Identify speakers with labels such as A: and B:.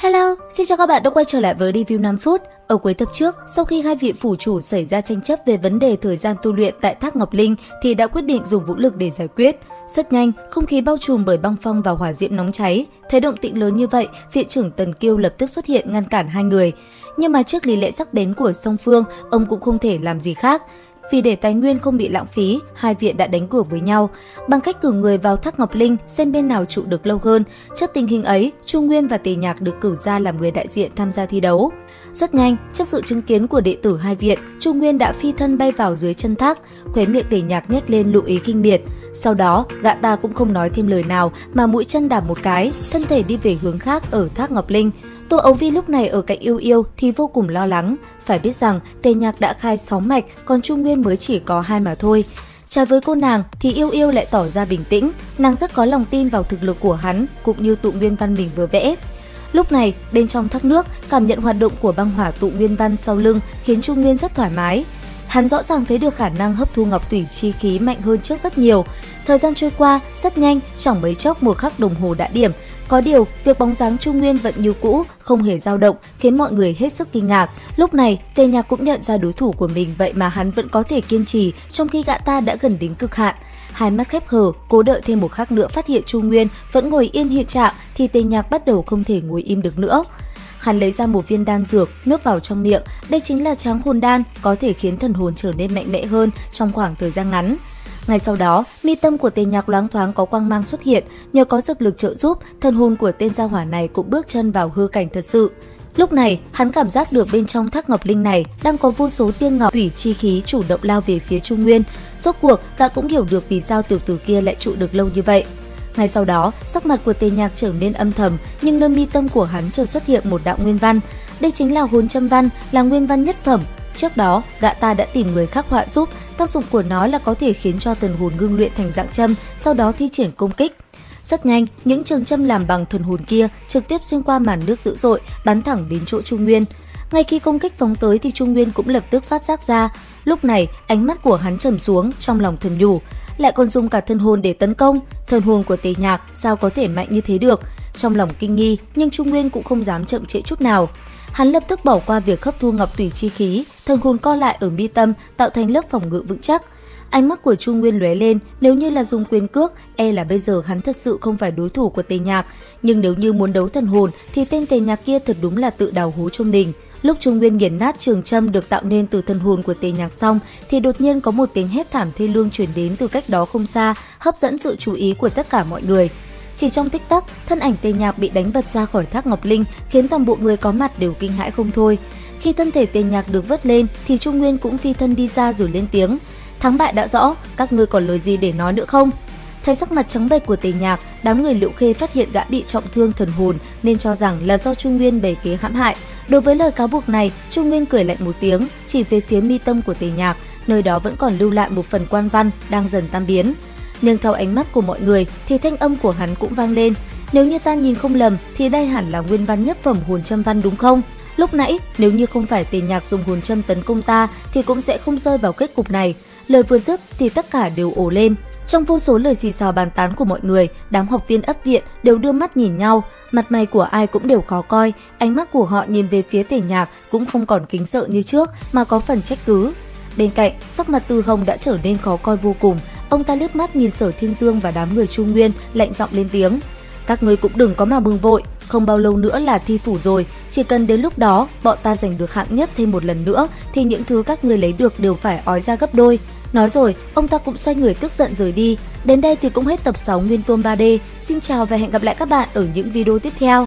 A: Hello, xin chào các bạn đã quay trở lại với review 5 phút. Ở cuối tập trước, sau khi hai vị phủ chủ xảy ra tranh chấp về vấn đề thời gian tu luyện tại Thác Ngọc Linh thì đã quyết định dùng vũ lực để giải quyết. Rất nhanh, không khí bao trùm bởi băng phong và hỏa diễm nóng cháy. Thấy động tĩnh lớn như vậy, viện trưởng Tần Kiêu lập tức xuất hiện ngăn cản hai người. Nhưng mà trước lý lẽ sắc bén của song phương, ông cũng không thể làm gì khác. Vì để tài nguyên không bị lãng phí, hai viện đã đánh cược với nhau bằng cách cử người vào Thác Ngọc Linh xem bên nào trụ được lâu hơn. Trước tình hình ấy, Chu Nguyên và Tề Nhạc được cử ra làm người đại diện tham gia thi đấu. Rất nhanh, trước sự chứng kiến của đệ tử hai viện, Chu Nguyên đã phi thân bay vào dưới chân thác, khóe miệng Tề Nhạc nhếch lên nụ ý khinh miệt. Sau đó, gã ta cũng không nói thêm lời nào mà mũi chân đạp một cái, thân thể đi về hướng khác ở Thác Ngọc Linh. Tô Ấu Vi lúc này ở cạnh Yêu Yêu thì vô cùng lo lắng. Phải biết rằng Tề Nhạc đã khai 6 mạch, còn Chu Nguyên mới chỉ có 2 mà thôi. Trái với cô nàng thì Yêu Yêu lại tỏ ra bình tĩnh, nàng rất có lòng tin vào thực lực của hắn cũng như tụ nguyên văn mình vừa vẽ. Lúc này, bên trong thác nước, cảm nhận hoạt động của băng hỏa tụ nguyên văn sau lưng khiến Chu Nguyên rất thoải mái. Hắn rõ ràng thấy được khả năng hấp thu ngọc tủy chi khí mạnh hơn trước rất nhiều. Thời gian trôi qua rất nhanh, chẳng mấy chốc một khắc đồng hồ đã điểm. Có điều, việc bóng dáng Chu Nguyên vẫn như cũ, không hề dao động, khiến mọi người hết sức kinh ngạc. Lúc này, Tề Nhạc cũng nhận ra đối thủ của mình, vậy mà hắn vẫn có thể kiên trì, trong khi gã ta đã gần đến cực hạn. Hai mắt khép hờ, cố đợi thêm một khắc nữa phát hiện Chu Nguyên vẫn ngồi yên hiện trạng, thì Tề Nhạc bắt đầu không thể ngồi im được nữa. Hắn lấy ra một viên đan dược, nuốt vào trong miệng. Đây chính là Tráng Hồn Đan, có thể khiến thần hồn trở nên mạnh mẽ hơn trong khoảng thời gian ngắn. Ngay sau đó, mi tâm của Tề Nhạc loáng thoáng có quang mang xuất hiện. Nhờ có dược lực trợ giúp, thần hồn của tên gia hỏa này cũng bước chân vào hư cảnh thật sự. Lúc này, hắn cảm giác được bên trong Thác Ngọc Linh này đang có vô số tia ngọc tủy chi khí chủ động lao về phía Chu Nguyên. Rốt cuộc, gã cũng hiểu được vì sao tiểu tử kia lại trụ được lâu như vậy. Ngay sau đó, sắc mặt của Tề Nhạc trở nên âm thầm, nhưng nơi mi tâm của hắn chợt xuất hiện một đạo nguyên văn. Đây chính là hồn châm văn, là nguyên văn nhất phẩm. Trước đó, gã ta đã tìm người khắc họa giúp, tác dụng của nó là có thể khiến cho thần hồn ngưng luyện thành dạng châm, sau đó thi triển công kích. Rất nhanh, những trường châm làm bằng thần hồn kia trực tiếp xuyên qua màn nước dữ dội, bắn thẳng đến chỗ Chu Nguyên. Ngay khi công kích phóng tới thì Chu Nguyên cũng lập tức phát giác ra. Lúc này, ánh mắt của hắn trầm xuống, trong lòng thầm nhủ, lại còn dùng cả thần hồn để tấn công. Thần hồn của Tề Nhạc sao có thể mạnh như thế được? Trong lòng kinh nghi, nhưng Chu Nguyên cũng không dám chậm trễ chút nào. Hắn lập tức bỏ qua việc hấp thu ngọc tủy chi khí, thần hồn co lại ở mi tâm, tạo thành lớp phòng ngự vững chắc. Ánh mắt của Chu Nguyên lóe lên, nếu như là dùng quyền cước, là bây giờ hắn thật sự không phải đối thủ của Tề Nhạc. Nhưng nếu như muốn đấu thần hồn thì tên Tề Nhạc kia thật đúng là tự đào hố cho mình. Lúc Chu Nguyên nghiền nát trường châm được tạo nên từ thần hồn của Tề Nhạc xong, thì đột nhiên có một tiếng hét thảm thê lương truyền đến từ cách đó không xa, hấp dẫn sự chú ý của tất cả mọi người. Chỉ trong tích tắc, thân ảnh Tề Nhạc bị đánh bật ra khỏi Thác Ngọc Linh, khiến toàn bộ người có mặt đều kinh hãi không thôi. Khi thân thể Tề Nhạc được vớt lên, thì Chu Nguyên cũng phi thân đi ra rồi lên tiếng: "Thắng bại đã rõ, các ngươi còn lời gì để nói nữa không?" Thấy sắc mặt trắng bệch của Tề Nhạc, đám người Liễu Khê phát hiện gã bị trọng thương thần hồn nên cho rằng là do Chu Nguyên bày kế hãm hại. Đối với lời cáo buộc này, Chu Nguyên cười lạnh một tiếng, chỉ về phía mi tâm của Tề Nhạc, nơi đó vẫn còn lưu lại một phần quan văn đang dần tan biến. Nhưng theo ánh mắt của mọi người thì thanh âm của hắn cũng vang lên: "Nếu như ta nhìn không lầm thì đây hẳn là nguyên văn nhất phẩm hồn châm văn đúng không? Lúc nãy nếu như không phải Tề Nhạc dùng hồn châm tấn công ta thì cũng sẽ không rơi vào kết cục này." Lời vừa dứt thì tất cả đều ồ lên. Trong vô số lời xì xào bàn tán của mọi người, đám học viên ấp viện đều đưa mắt nhìn nhau, mặt mày của ai cũng đều khó coi, ánh mắt của họ nhìn về phía Tề Nhạc cũng không còn kính sợ như trước mà có phần trách cứ. Bên cạnh, sắc mặt Từ Hồng đã trở nên khó coi vô cùng, ông ta liếc mắt nhìn Sở Thiên Dương và đám người Chu Nguyên, lạnh giọng lên tiếng: "Các ngươi cũng đừng có mà bừng vội, không bao lâu nữa là thi phủ rồi, chỉ cần đến lúc đó bọn ta giành được hạng nhất thêm một lần nữa thì những thứ các ngươi lấy được đều phải ói ra gấp đôi." Nói rồi, ông ta cũng xoay người tức giận rời đi. Đến đây thì cũng hết tập 6 Nguyên Tôn 3D. Xin chào và hẹn gặp lại các bạn ở những video tiếp theo.